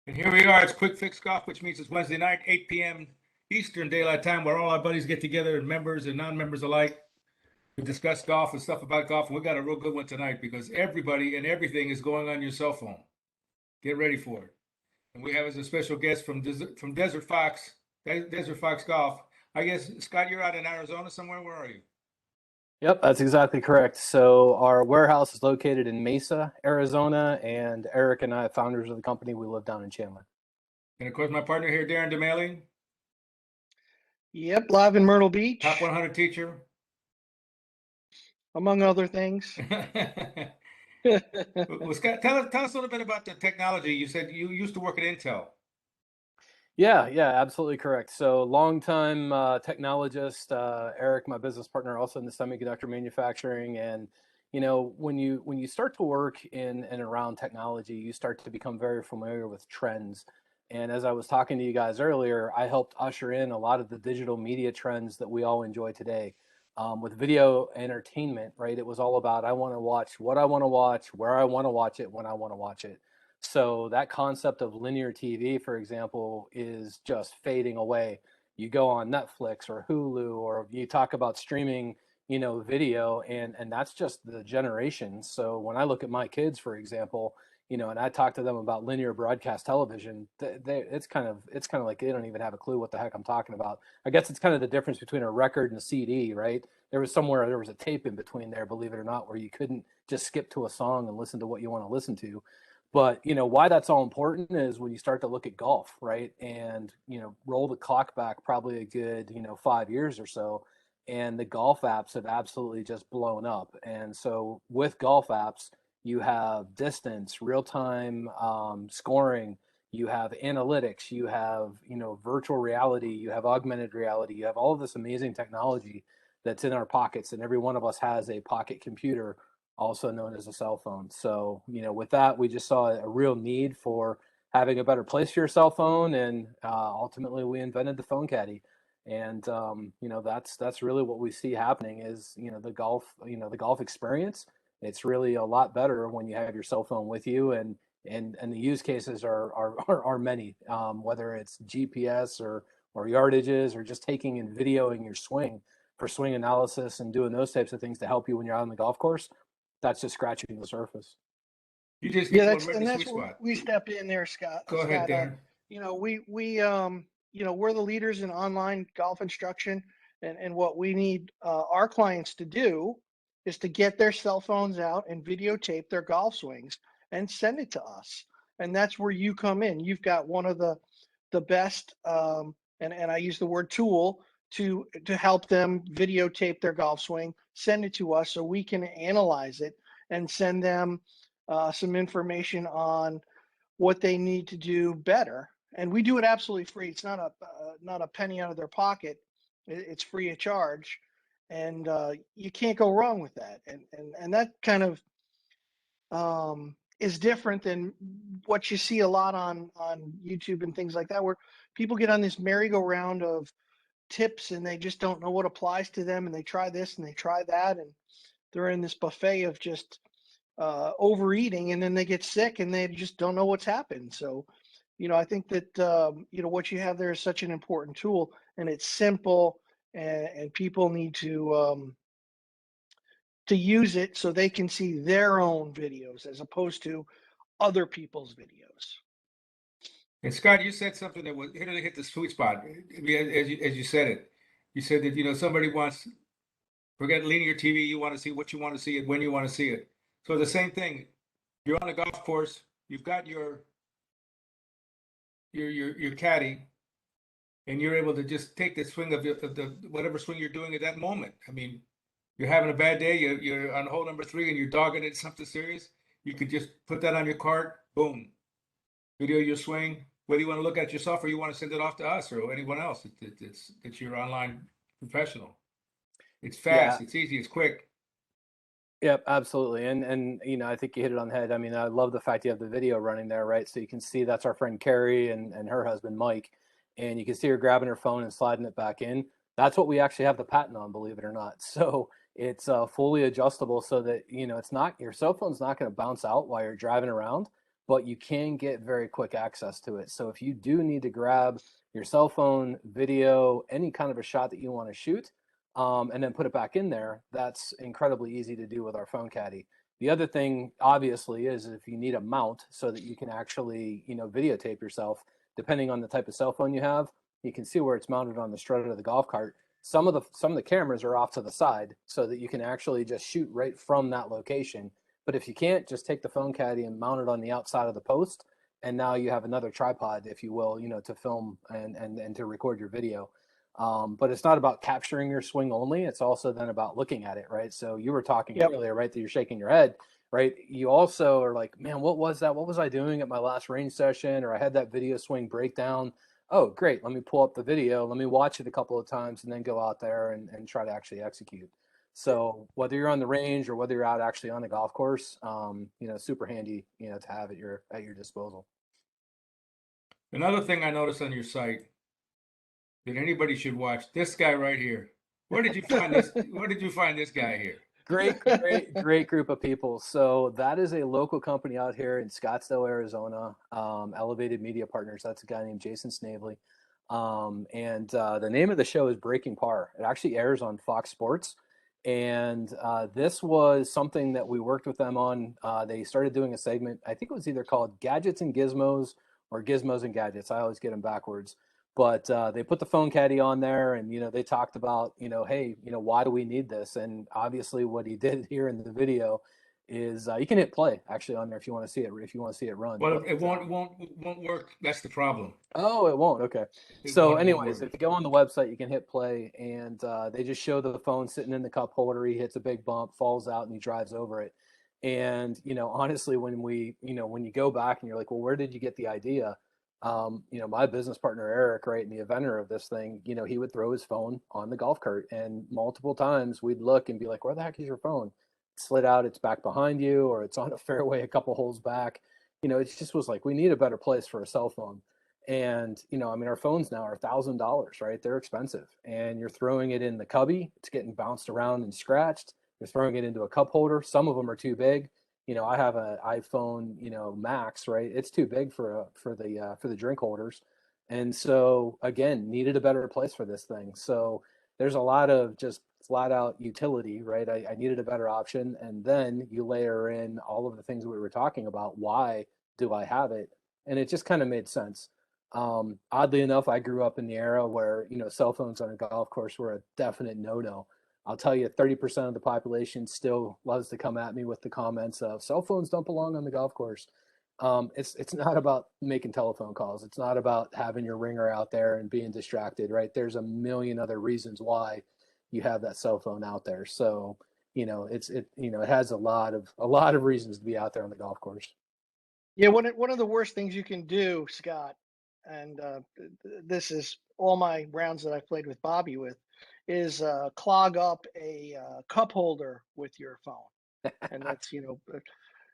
And here we are. It's Quick Fix Golf, which means it's Wednesday night, 8 p.m. Eastern Daylight Time, where all our buddies get together, and members and non-members alike, to discuss golf and stuff about golf. And we got a real good one tonight because everybody and everything is going on your cell phone. Get ready for it. And we have as a special guest from Desert Fox Golf. I guess, Scott, you're out in Arizona somewhere. Where are you? Yep, that's exactly correct. So our warehouse is located in Mesa, Arizona, and Eric and I, founders of the company, we live down in Chandler. And of course, my partner here, Darren DeMaili. Yep, live in Myrtle Beach. Top 100 teacher. Among other things. Well, Scott, tell us a little bit about the technology. You said you used to work at Intel. Yeah, absolutely correct. So longtime technologist, Eric, my business partner, also in the semiconductor manufacturing. And, you know, when you start to work in and around technology, you start to become very familiar with trends. And as I was talking to you guys earlier, I helped usher in a lot of the digital media trends that we all enjoy today. With video entertainment, right? It was all about, I want to watch what I want to watch, where I want to watch it, when I want to watch it. So that concept of linear TV, for example, is just fading away. You go on Netflix or Hulu, or you talk about streaming, video, and that's just the generation. So when I look at my kids, for example, and I talk to them about linear broadcast television, it's kind of like they don't even have a clue what the heck I'm talking about. I guess it's kind of the difference between a record and a CD, right? There was a tape in between there, believe it or not, where you couldn't just skip to a song and listen to what you want to listen to. But, why that's all important is when you start to look at golf, right? And, roll the clock back probably a good, 5 years or so, and the golf apps have absolutely just blown up. And so with golf apps, you have distance, real-time scoring, you have analytics, you have, virtual reality, you have augmented reality, you have all of this amazing technology that's in our pockets, and every one of us has a pocket computer, also known as a cell phone. So, with that, we just saw a real need for having a better place for your cell phone, and ultimately we invented the phone caddy. And that's really what we see happening is the golf experience. It's really a lot better when you have your cell phone with you, and the use cases are many, whether it's GPS or yardages, or just taking and videoing your swing for swing analysis and doing those types of things to help you when you're out on the golf course. That's just scratching the surface. That's where we step in there, Scott. Go ahead, Darren. We're the leaders in online golf instruction, and what we need our clients to do is to get their cell phones out and videotape their golf swings and send it to us. And that's where you come in. You've got one of the best, and I use the word tool to help them videotape their golf swing, send it to us so we can analyze it and send them some information on what they need to do better. And we do it absolutely free. It's not a penny out of their pocket. It's free of charge. And you can't go wrong with that. And that kind of is different than what you see a lot on YouTube and things like that, where people get on this merry-go-round of tips and they just don't know what applies to them, and they try this and they try that, and they're in this buffet of just overeating, and then they get sick and they just don't know what's happened. So, I think that what you have there is such an important tool, and it's simple, and people need to use it so they can see their own videos as opposed to other people's videos. And Scott, you said something that was hit the sweet spot. As you said it. You said that somebody wants, forget linear TV. You want to see what you want to see it when you want to see it. So the same thing. You're on a golf course. You've got your caddy, and you're able to just take the swing of the whatever swing you're doing at that moment. I mean, you're having a bad day. You're on hole number 3 and you're dogging it something serious. You could just put that on your card. Boom. Video your swing, whether you want to look at it yourself or you want to send it off to us or anyone else. It's your online professional. It's fast, It's easy, it's quick. Yep, absolutely. And I think you hit it on the head. I mean, I love the fact you have the video running there, right? So you can see that's our friend Carrie and her husband Mike, and you can see her grabbing her phone and sliding it back in. That's what we actually have the patent on, believe it or not. So it's fully adjustable so that it's not, your cell phone's not going to bounce out while you're driving around. but you can get very quick access to it. So if you do need to grab your cell phone, video, any kind of a shot that you want to shoot, and then put it back in there, that's incredibly easy to do with our phone caddy. The other thing, obviously, is if you need a mount so that you can actually, videotape yourself, depending on the type of cell phone you have, you can see where it's mounted on the strut of the golf cart. Some of the cameras are off to the side so that you can actually just shoot right from that location. But if you can't, just take the phone caddy and mount it on the outside of the post, and now you have another tripod, if you will, to film and to record your video. But it's not about capturing your swing only. It's also then about looking at it, right? So you were talking earlier, right, that you're shaking your head, right? You also are like, man, what was that? What was I doing at my last range session? Or I had that video swing breakdown. Oh, great. Let me pull up the video. Let me watch it a couple of times and then go out there and try to actually execute. So whether you're on the range or whether you're out actually on the golf course, super handy, to have at your disposal. Another thing I noticed on your site that anybody should watch, this guy right here. Where did you find this? Where did you find this guy here? Great group of people. So that is a local company out here in Scottsdale, Arizona. Elevated Media Partners. That's a guy named Jason Snavely. And the name of the show is Breaking Par. It actually airs on Fox Sports. And this was something that we worked with them on. They started doing a segment. I think it was either called Gadgets and Gizmos or Gizmos and Gadgets. I always get them backwards. But they put the phone caddy on there, and they talked about hey, why do we need this? And obviously, what he did here in the video is you can hit play actually on there if you want to see it. If you want to see it run. Well, but, it won't work. That's the problem. Oh, it won't. Okay. It So, won't anyways, work. if you go on the website, you can hit play, and they just show the phone sitting in the cup holder. He hits a big bump, falls out, and he drives over it. And honestly, when when you go back and you're like, well, where did you get the idea? My business partner Eric, right, and the inventor of this thing, he would throw his phone on the golf cart, and multiple times we'd look and be like, where the heck is your phone? It slid out, it's back behind you, or it's on a fairway a couple holes back. It just was like, we need a better place for a cell phone. And our phones now are $1,000, right? They're expensive, and you're throwing it in the cubby, it's getting bounced around and scratched. You're throwing it into a cup holder. Some of them are too big. I have an iPhone, Max, right? It's too big for the drink holders, and so again, needed a better place for this thing. So there's a lot of just flat out utility, right? I needed a better option, and then you layer in all of the things we were talking about. Why do I have it? And it just kind of made sense. Oddly enough, I grew up in the era where cell phones on a golf course were a definite no-no. I'll tell you, 30% of the population still loves to come at me with the comments of cell phones don't belong on the golf course. It's not about making telephone calls. It's not about having your ringer out there and being distracted, right? There's a million other reasons why you have that cell phone out there. So, it has a lot of reasons to be out there on the golf course. Yeah, one of the worst things you can do, Scott, and this is all my rounds that I've played with Bobby with, is clog up a cup holder with your phone, and that's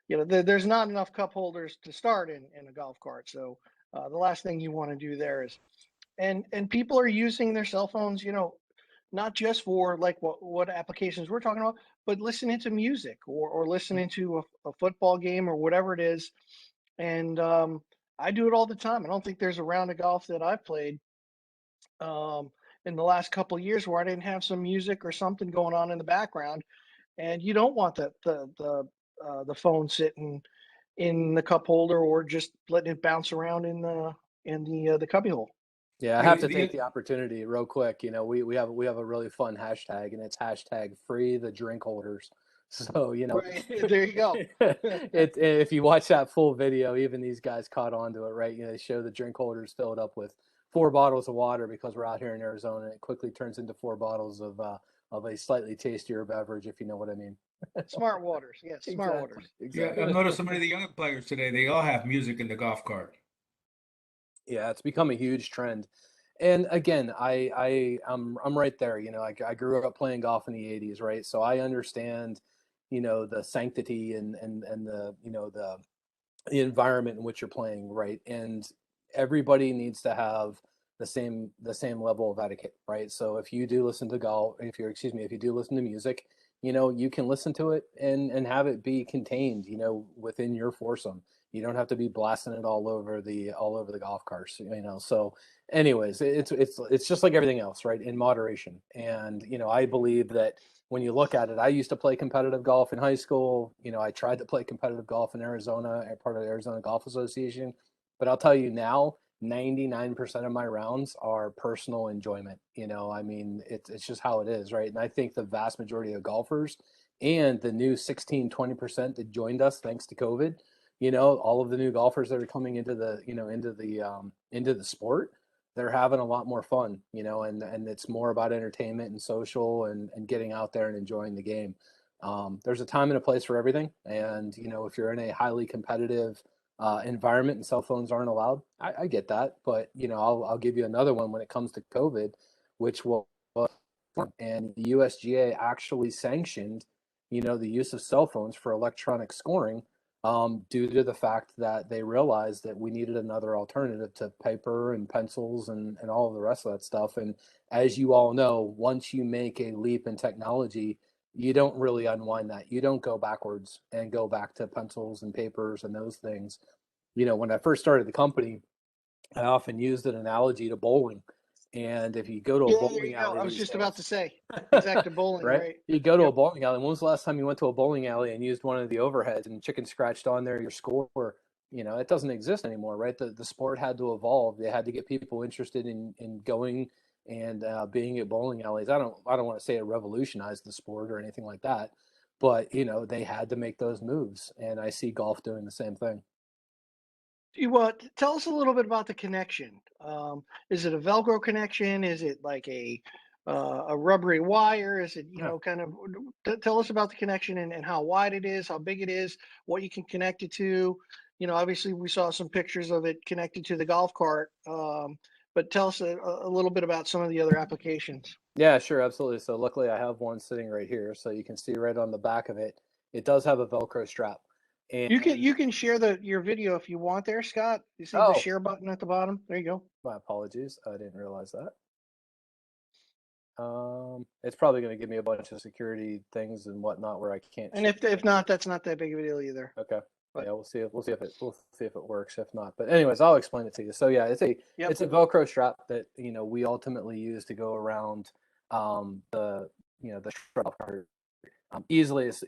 there's not enough cup holders to start in a golf cart. So the last thing you want to do there is, and people are using their cell phones, not just for like what applications we're talking about, but listening to music or listening to a football game or whatever it is. And I do it all the time. I don't think there's a round of golf that I've played in the last couple of years where I didn't have some music or something going on in the background. And you don't want the phone sitting in the cup holder or just letting it bounce around in the cubby hole. Yeah, I have to take the opportunity real quick. We have a really fun hashtag, and it's hashtag free the drink holders. So, Right. There you go. If you watch that full video, even these guys caught on to it, right? They show the drink holders filled up with 4 bottles of water because we're out here in Arizona. It quickly turns into 4 bottles of a slightly tastier beverage, if you know what I mean. Smart waters. Yes, smart waters. Exactly. Yeah, I've noticed so many of the younger players today, they all have music in the golf cart. Yeah, it's become a huge trend. And again, I'm right there. I grew up playing golf in the 80s, right? So I understand, the sanctity and the environment in which you're playing, right? And everybody needs to have the same level of etiquette, right? So if you do listen to if you do listen to music, you can listen to it and have it be contained, within your foursome. You don't have to be blasting it all over the golf course, you know. So anyways, it's just like everything else, right? In moderation. And, you know, I believe that when you look at it, I used to play competitive golf in high school. You know, I tried to play competitive golf in Arizona, part of the Arizona Golf Association. But I'll tell you now, 99% of my rounds are personal enjoyment. You know, I mean, it's just how it is, right? And I think the vast majority of golfers and the new 16-20% that joined us thanks to COVID, you know, all of the new golfers that are coming into the, you know, into the sport, they're having a lot more fun, you know, and it's more about entertainment and social and getting out there and enjoying the game. There's a time and a place for everything. And, you know, if you're in a highly competitive environment and cell phones aren't allowed, I get that. But, you know, I'll give you another one when it comes to COVID, which will, and the USGA actually sanctioned, you know, the use of cell phones for electronic scoring, due to the fact that they realized that we needed another alternative to paper and pencils and all of the rest of that stuff. And as you all know, once you make a leap in technology, you don't really unwind that. You don't go backwards and go back to pencils and papers and those things. You know, when I first started the company, I often used an analogy to bowling. And if you go to a Yeah, there bowling you go. alley I was these just about days, to say, exact to bowling, right? right? You go to a Yep. bowling alley. When was the last time you went to a bowling alley and used one of the overheads and chicken scratched on there your score? You know, it doesn't exist anymore, right? The sport had to evolve. They had to get people interested in going and being at bowling alleys. I don't want to say it revolutionized the sport or anything like that, but you know, they had to make those moves, and I see golf doing the same thing. You what? Tell us a little bit about the connection. Is it a Velcro connection? Is it like a rubbery wire? Is it, you Yeah. know, kind of tell us about the connection and how wide it is, how big it is, what you can connect it to. You know, obviously we saw some pictures of it connected to the golf cart. But tell us a little bit about some of the other applications. Yeah, sure, absolutely. So luckily I have one sitting right here, so you can see right on the back of it. It does have a Velcro strap. And You can share your video if you want there, Scott. You see the oh, share button at the bottom? There you go. my apologies. I didn't realize that. It's probably going to give me a bunch of security things and whatnot where I can't And share the if screen. not, that's not that big of a deal either. Okay. But Yeah, we'll see if it works. If not, but anyways, I'll explain it to you. So yeah, yep. it's a Velcro strap that, you know, we ultimately use to go around the, you know, the strap part. Easiest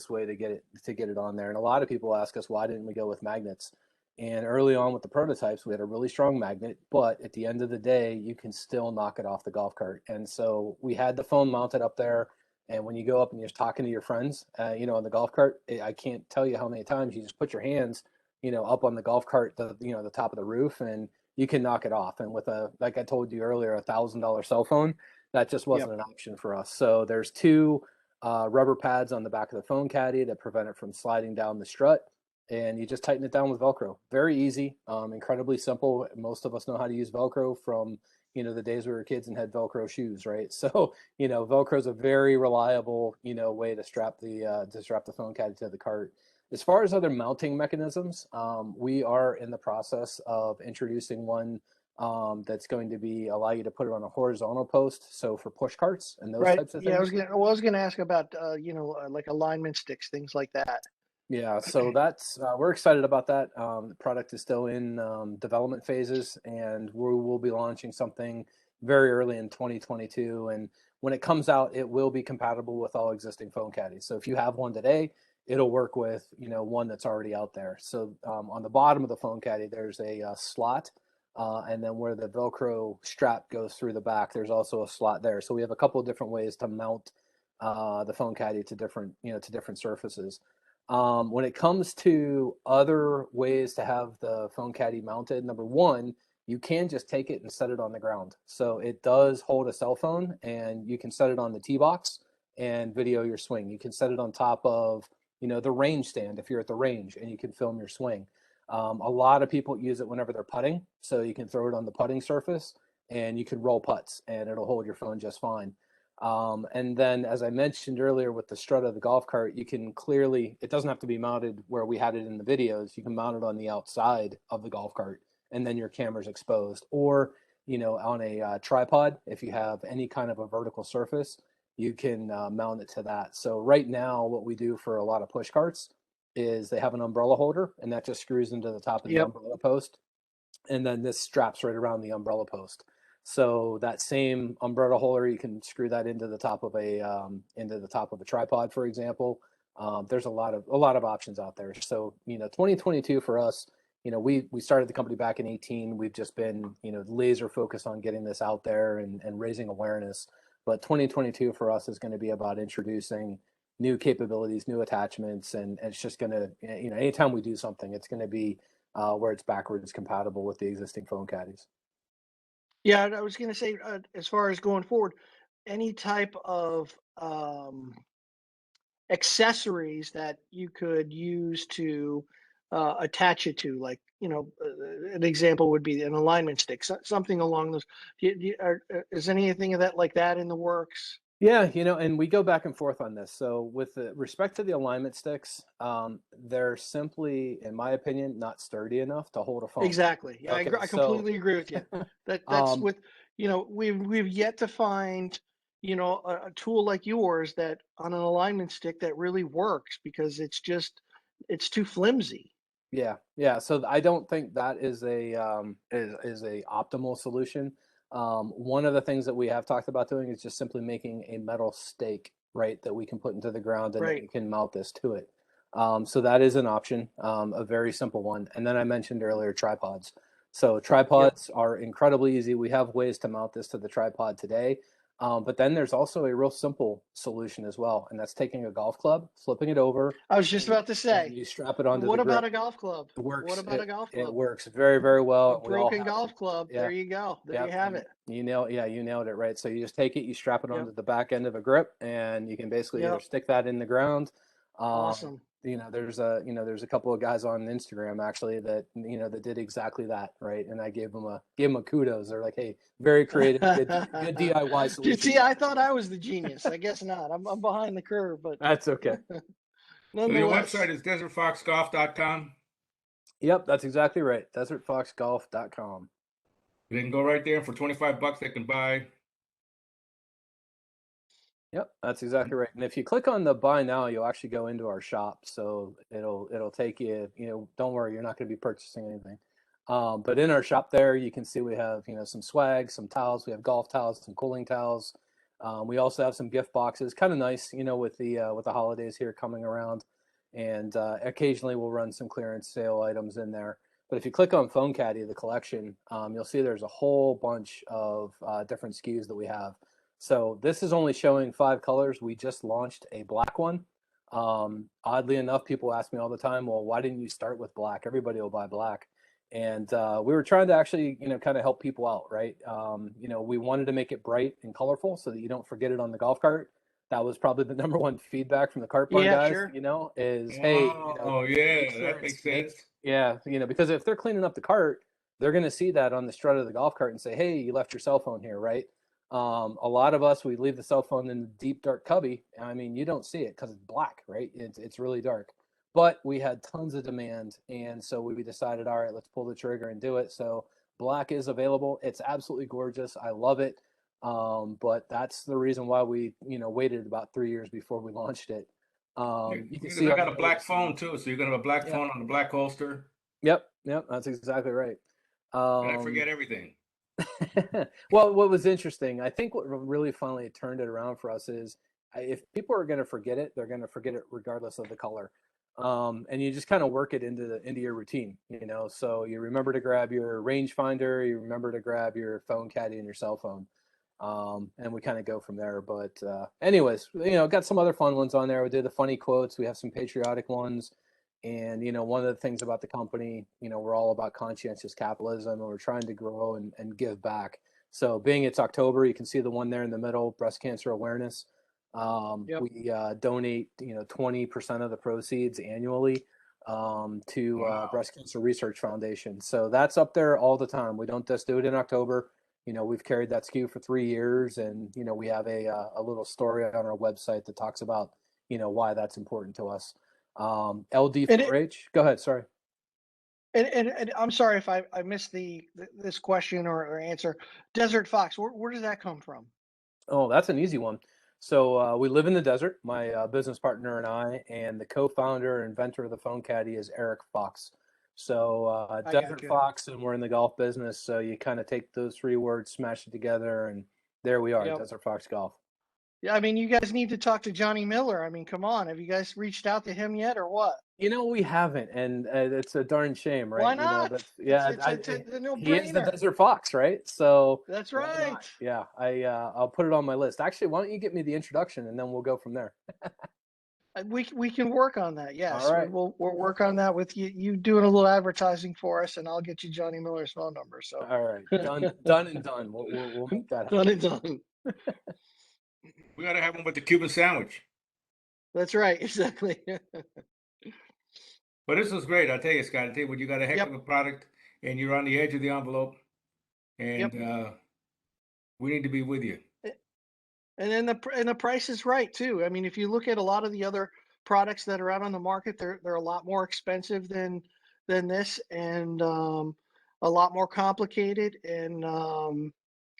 way to get it on there. And a lot of people ask us, why didn't we go with magnets? And early on with the prototypes, we had a really strong magnet, but at the end of the day, you can still knock it off the golf cart. And so we had the phone mounted up there. And when you go up and you're talking to your friends, you know, on the golf cart, I can't tell you how many times you just put your hands, you know, up on the golf cart, the top of the roof, and you can knock it off. And with like I told you earlier, $1,000 cell phone, that just Yep. wasn't an option for us. So there's two rubber pads on the back of the phone caddy that prevent it from sliding down the strut. And you just tighten it down with Velcro. Very easy, incredibly simple. Most of us know how to use Velcro from, you know, the days we were kids and had Velcro shoes, right? So, you know, Velcro is a very reliable, you know, way to strap the phone caddy to the cart. As far as other mounting mechanisms, we are in the process of introducing one that's going to be allow you to put it on a horizontal post. So for push carts and those Right. types of Yeah, things. I was gonna ask about like alignment sticks, things like that. Yeah, so that's we're excited about that. The product is still in development phases, and we will be launching something very early in 2022. And when it comes out, it will be compatible with all existing phone caddies. So if you have one today, it'll work with, you know, one that's already out there. So on the bottom of the phone caddy, there's a slot, and then where the Velcro strap goes through the back, there's also a slot there. So we have a couple of different ways to mount the phone caddy to different surfaces. When it comes to other ways to have the phone caddy mounted, number one, you can just take it and set it on the ground. So it does hold a cell phone, and you can set it on the tee box and video your swing. You can set it on top of, you know, the range stand if you're at the range, and you can film your swing. A lot of people use it whenever they're putting, so you can throw it on the putting surface and you can roll putts, and it'll hold your phone just fine. And then, as I mentioned earlier, with the strut of the golf cart, you can clearly, it doesn't have to be mounted where we had it in the videos. You can mount it on the outside of the golf cart, and then your camera's exposed. Or, you know, on a tripod, if you have any kind of a vertical surface, you can mount it to that. So right now, what we do for a lot of push carts is they have an umbrella holder, and that just screws into the top of the Yep. umbrella post. And then this straps right around the umbrella post. So that same umbrella holder, you can screw that into the top of a tripod, for example. There's a lot of options out there. So 2022 for us, we started the company back in 2018. We've just been laser focused on getting this out there and raising awareness. But 2022 for us is going to be about introducing new capabilities, new attachments, and it's just going to anytime we do something, it's going to be where it's backwards compatible with the existing phone caddies. Yeah, I was going to say, as far as going forward, any type of accessories that you could use to attach it to, like an example would be an alignment stick, something along those. Is anything of that like that in the works? Yeah, and we go back and forth on this. So with respect to the alignment sticks, they're simply, in my opinion, not sturdy enough to hold a phone. Exactly. Yeah, Okay, I completely agree with you. That's with we've yet to find a tool like yours that on an alignment stick that really works, because it's too flimsy. Yeah. So I don't think that is a optimal solution. One of the things that we have talked about doing is just simply making a metal stake, right, that we can put into the ground, and then Right. we can mount this to it. So that is an option, a very simple one. And then I mentioned earlier tripods. So tripods are incredibly easy. We have ways to mount this to the tripod today. But then there's also a real simple solution as well, and that's taking a golf club, flipping it over. I was just about to And say, you strap it onto what the grip. about a golf club? It works. What about a golf It club? works very, very well. A We all broken have golf them. club. Yeah. There you go. There you have it. You nailed it, right? So you just take it, you strap it Yep. onto the back end of a grip, and you can basically either Yep. stick that in the ground. Awesome. There's a couple of guys on Instagram actually that that did exactly that, right? And I gave them a kudos. They're like, hey, very creative, good DIY solution. See, I thought I was the genius. I guess not. I'm behind the curve, but That's okay. So your website is desertfoxgolf.com. Yep, that's exactly right. Desertfoxgolf.com. They can go right there for $25. They can buy. Yep, that's exactly right. And if you click on the buy now, you'll actually go into our shop. So it'll take you, don't worry, you're not going to be purchasing anything. But in our shop there, you can see we have, some swag, some towels. We have golf towels, some cooling towels. We also have some gift boxes, kind of nice, with the holidays here coming around. And occasionally we'll run some clearance sale items in there. But if you click on Phone Caddy, the collection, you'll see there's a whole bunch of different SKUs that we have. So this is only showing 5 colors. We just launched a black one. Oddly enough, people ask me all the time, well, why didn't you start with black? Everybody will buy black. And we were trying to actually, kind of help people out, right? We wanted to make it bright and colorful so that you don't forget it on the golf cart. That was probably the number one feedback from the cart bar guys, sure. Is, hey, yeah, that makes sense. Because if they're cleaning up the cart, they're going to see that on the strut of the golf cart and say, hey, you left your cell phone here, right? A lot of us, we leave the cell phone in the deep dark cubby. I mean, you don't see it because it's black, right? It's really dark. But we had tons of demand, and so we decided, all right, let's pull the trigger and do it. So black is available. It's absolutely gorgeous. I love it. But that's the reason why we, waited about 3 years before we launched it. You can see I got a black phone too, so you're gonna have a black phone on the black holster. Yep, that's exactly right. And I forget everything. Well, what was interesting, I think what really finally turned it around for us is if people are going to forget it, they're going to forget it regardless of the color. And you just kind of work it into your routine, so you remember to grab your rangefinder, you remember to grab your phone caddy and your cell phone. And we kind of go from there. But anyways, got some other fun ones on there. We did the funny quotes. We have some patriotic ones. And, one of the things about the company, we're all about conscientious capitalism, and we're trying to grow and give back. So being it's October, you can see the one there in the middle, breast cancer awareness. We donate, 20% of the proceeds annually to Breast Cancer Research Foundation. So that's up there all the time. We don't just do it in October. We've carried that SKU for 3 years, and, we have a little story on our website that talks about, why that's important to us. LD4H. Go ahead. Sorry. And I'm sorry if I missed this question or answer. Desert Fox, where does that come from? Oh, that's an easy one. So we live in the desert, my business partner and I, and the co-founder and inventor of the phone caddy is Eric Fox. So I Desert gotcha. Fox, and we're in the golf business. So you kind of take those three words, smash it together, and there we are, Yep. Desert Fox Golf. Yeah, I mean, you guys need to talk to Johnny Miller. I mean, come on, have you guys reached out to him yet, or what? We haven't, and it's a darn shame, right? Why not? That's It's yeah. it's a He is the no-brainer. Desert Fox, right? So That's why right. not? Yeah, I'll put it on my list. Actually, why don't you get me the introduction, and then we'll go from there. We can work on that. All Yes, right. we'll work on that with you doing a little advertising for us, and I'll get you Johnny Miller's phone number. So All right, done and done. We'll make that happen. done and done. We got to have one with the Cuban sandwich. That's right, exactly. But this was great. I'll tell you, Scott. I tell you what, you got a heck Yep. of a product, and you're on the edge of the envelope, and Yep. we need to be with you. And then the price is right too. I mean, if you look at a lot of the other products that are out on the market, they're a lot more expensive than this, and a lot more complicated, and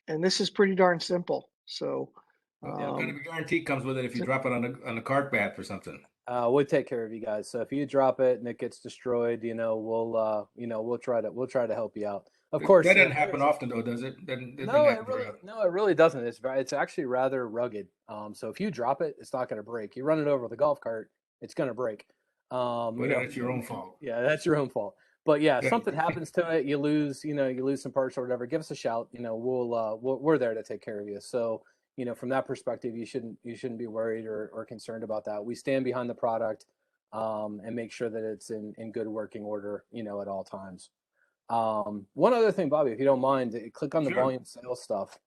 this is pretty darn simple. So What kind of a guarantee comes with it if you drop it on a cart bath or something? We'll take care of you guys. So if you drop it and it gets destroyed, we'll try to help you out. Of course, That doesn't happen often, though, does it? Doesn't happen very often. No, it really doesn't. It's actually rather rugged. So if you drop it, it's not going to break. You run it over with a golf cart, it's going to break. Well, that's your own fault. Yeah, that's your own fault. But yeah, Yeah. something happens to it, you lose some parts or whatever. Give us a shout. We're there to take care of you. So from that perspective, you shouldn't be worried or concerned about that. We stand behind the product and make sure that it's in good working order, at all times. One other thing, Bobby, if you don't mind, click on the Sure. volume sales stuff.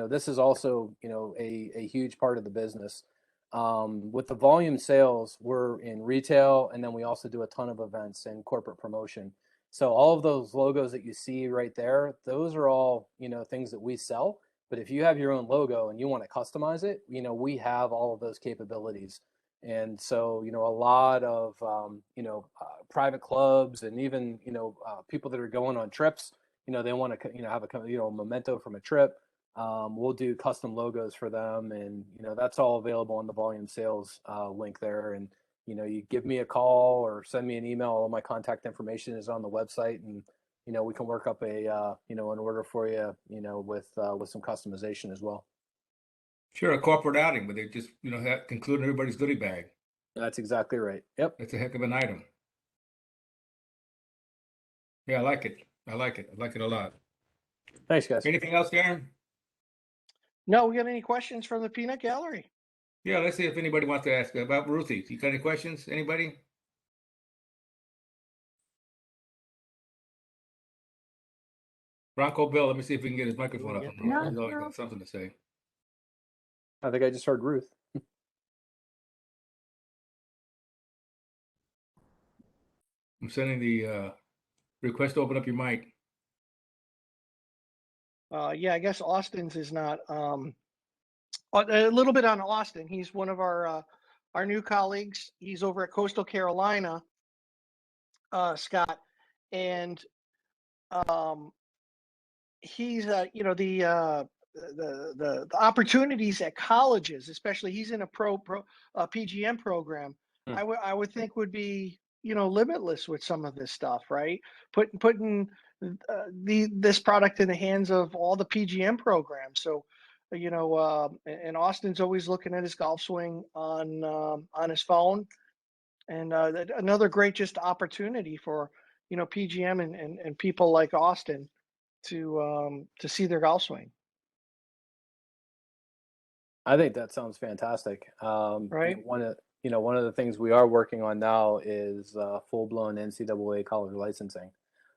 This is also, a huge part of the business. With the volume sales, we're in retail, and then we also do a ton of events and corporate promotion. So all of those logos that you see right there, those are all, things that we sell. But if you have your own logo and you want to customize it, we have all of those capabilities. And so, a lot of, private clubs and even, people that are going on trips, they want to, have a memento from a trip. We'll do custom logos for them, and that's all available on the volume sales link there. And you give me a call or send me an email. All my contact information is on the website, and we can work up an order for you, with some customization as well. Sure, a corporate outing, but they just include everybody's goodie bag. That's exactly right. Yep. That's a heck of an item. Yeah, I like it. I like it a lot. Thanks, guys. Anything else, Darren? no, we got any questions from the peanut gallery? Yeah, let's see if anybody wants to ask about Ruthie. You got any questions? Anybody? Bronco Bill, let me see if we can get his microphone up. He's always got something to say. I think I just heard Ruth. I'm sending the request to open up your mic. Yeah, I guess Austin's is not. A little bit on Austin. He's one of our new colleagues. He's over at Coastal Carolina, Scott, and he's the opportunities at colleges, especially he's in a PGM program. I would think would be limitless with some of this stuff, right? Putting this product in the hands of all the PGM programs. So and Austin's always looking at his golf swing on his phone, and another great just opportunity for PGM and people like Austin to see their golf swing. I think that sounds fantastic. Right. One of the things we are working on now is full-blown NCAA college licensing.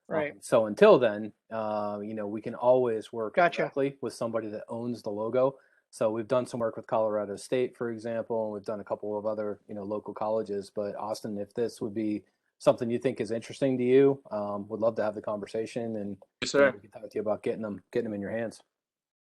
Right. So until then, we can always work Gotcha. directly with somebody that owns the logo. So we've done some work with Colorado State, for example, and we've done a couple of other, local colleges. But Austin, if this would be something you think is interesting to you, would love to have the conversation, and Yes, sir. we can talk to you about getting them in your hands.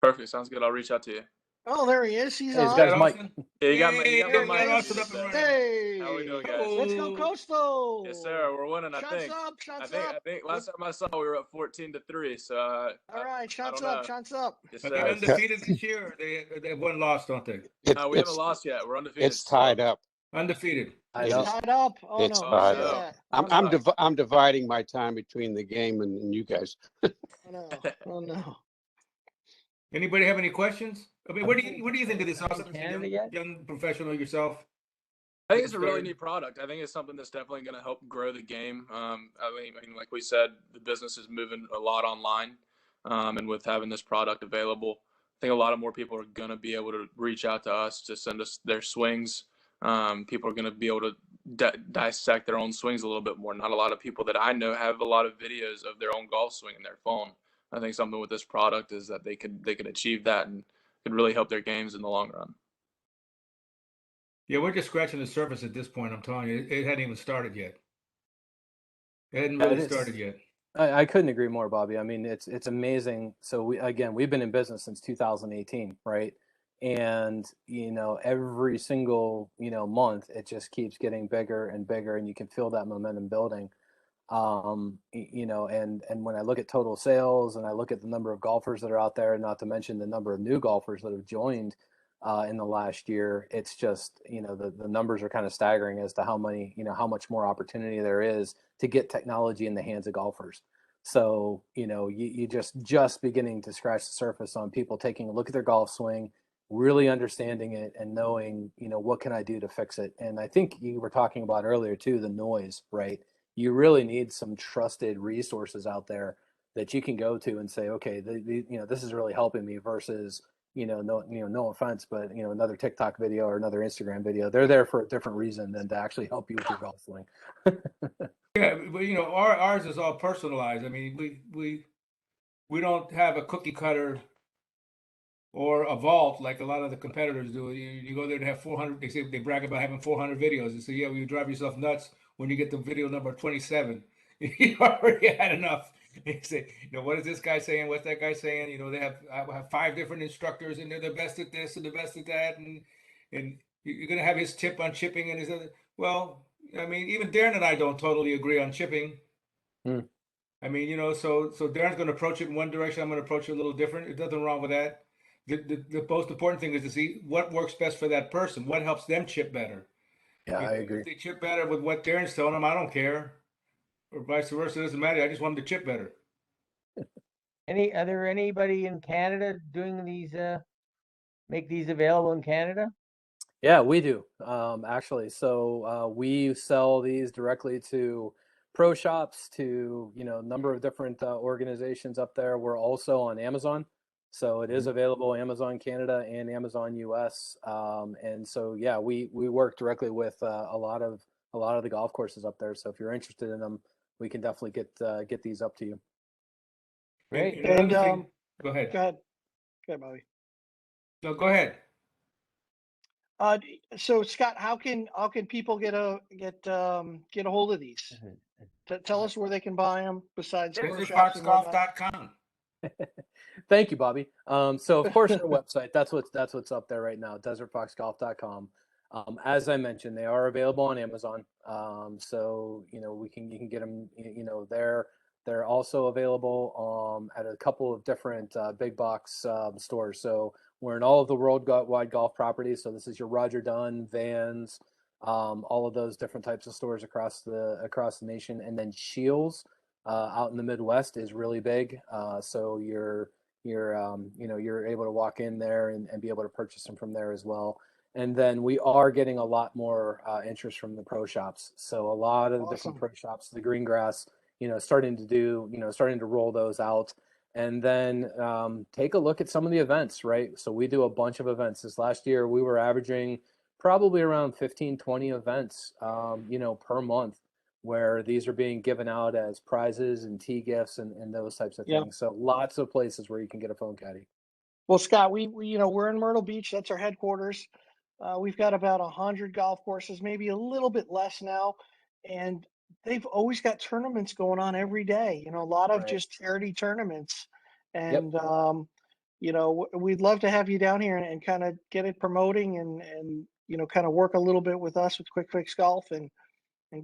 Perfect. Sounds good. I'll reach out to you. Oh, there he is. He's Hey, he's on. got his mic. Austin? Yeah, you got my Hey, There mic he Austin muted is. up up and there. running. Hey, How we doing, guys? let's go, Oh, Coastal. Yes, sir. We're winning. Shots up, shots I up. think last time I saw we were up 14-3. So All right, I shots don't up, know. shots up. Yes, are they sir. undefeated this year? Or they have one loss, don't they? We haven't lost yet. We're undefeated. It's tied up. Undefeated. I It's know. tied up. Oh It's no, tied don't say up. that. Oh, no. I'm dividing my time between the game and you guys. Oh no. Oh no. Anybody have any questions? I mean, what do you think of this, Are they Austin, as a Canada yet? young professional yourself? I think it's a Getting really started. neat product. I think it's something that's definitely going to help grow the game. I mean, like we said, the business is moving a lot online, and with having this product available, I think a lot of more people are going to be able to reach out to us to send us their swings. People are going to be able to dissect their own swings a little bit more. Not a lot of people that I know have a lot of videos of their own golf swing in their phone. I think something with this product is that they could achieve that and could really help their games in the long run. Yeah, we're just scratching the surface at this point. I'm telling you, it hadn't even started yet. It hadn't Yeah, really it is. started yet. I couldn't agree more, Bobby. I mean, it's amazing. So we've been in business since 2018, right? And every single month, it just keeps getting bigger and bigger, and you can feel that momentum building. And when I look at total sales and I look at the number of golfers that are out there, not to mention the number of new golfers that have joined in the last year, it's just, the numbers are kind of staggering as to how much more opportunity there is to get technology in the hands of golfers. So, you just beginning to scratch the surface on people taking a look at their golf swing, really understanding it and knowing, what can I do to fix it? And I think you were talking about earlier too, the noise, right? You really need some trusted resources out there that you can go to and say, okay, this is really helping me versus, no offense, but another TikTok video or another Instagram video. They're there for a different reason than to actually help you with your golf swing. Yeah, but ours is all personalized. I mean, we don't have a cookie cutter or a vault like a lot of the competitors do. You go there and have 400. They brag about having 400 videos. They say, yeah, well, you drive yourself nuts when you get to video number 27. You already had enough. They say, what is this guy saying? What's that guy saying? They have 5 different instructors, and they're the best at this and the best at that, and you're gonna have his tip on chipping and his other. Well, I mean, even Darren and I don't totally agree on chipping. I mean, so Darren's going to approach it in one direction. I'm going to approach it a little different. There's nothing wrong with that. The most important thing is to see what works best for that person. What helps them chip better. Yeah, I agree. If they chip better with what Darren's telling them, I don't care. Or vice versa, it doesn't matter. I just want them to chip better. Are there anybody in Canada doing these? Make these available in Canada? Yeah, we do actually. So we sell these directly to pro shops, to a number of different organizations up there. We're also on Amazon, so it is available Amazon Canada and Amazon US. And so yeah, we work directly with a lot of the golf courses up there. So if you're interested in them, we can definitely get these up to you. Great. And another thing, go ahead. Go ahead, Bobby. No, go ahead. So Scott, how can people get a hold of these? Tell us where they can buy them besides pro shops and whatnot. DesertFoxGolf.com. Thank you, Bobby. So of course our website, that's what's up there right now, desertfoxgolf.com. As I mentioned, they are available on Amazon. So you can get them there. They're also available at a couple of different big box stores. So we're in all of the worldwide golf properties. So this is your Roger Dunn, Vans, all of those different types of stores across the nation. And then Shields out in the Midwest is really big. So you're able to walk in there and be able to purchase them from there as well. And then we are getting a lot more interest from the pro shops. So a lot of the different pro shops, the green grass, starting to roll those out. And then take a look at some of the events, right? So we do a bunch of events. This last year, we were averaging probably around 15, 20 events, per month, where these are being given out as prizes and tee gifts and those types of things. So lots of places where you can get a phone caddy. Well, Scott, we're in Myrtle Beach. That's our headquarters. We've got about 100 golf courses, maybe a little bit less now, and they've always got tournaments going on every day. A lot of just charity tournaments, and we'd love to have you down here and kind of get it promoting and kind of work a little bit with us with Quick Fix Golf and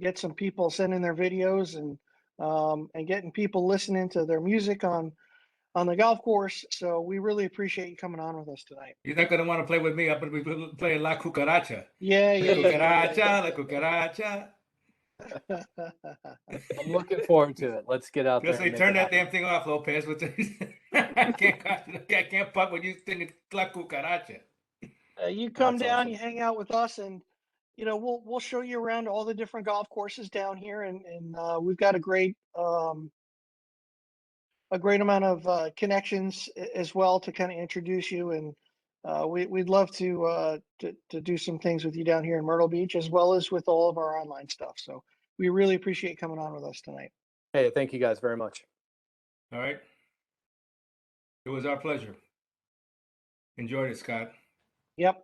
get some people sending their videos and getting people listening to their music on the golf course. So we really appreciate you coming on with us tonight. You're not going to want to play with me. I'm going to be playing La Cucaracha. Yeah, La yeah. Cucaracha, La Cucaracha. I'm looking forward to it. Let's get out there. Just and say, make turn it that happen. damn thing off, Lopez. I can't fuck with you thinking La Cucaracha. You come That's down, awesome. you hang out with us, and we'll show you around all the different golf courses down here, and we've got a great amount of connections as well to kind of introduce you, and we'd love to do some things with you down here in Myrtle Beach as well as with all of our online stuff. So we really appreciate coming on with us tonight. Hey, thank you guys very much. All right. It was our pleasure. Enjoyed it, Scott. Yep.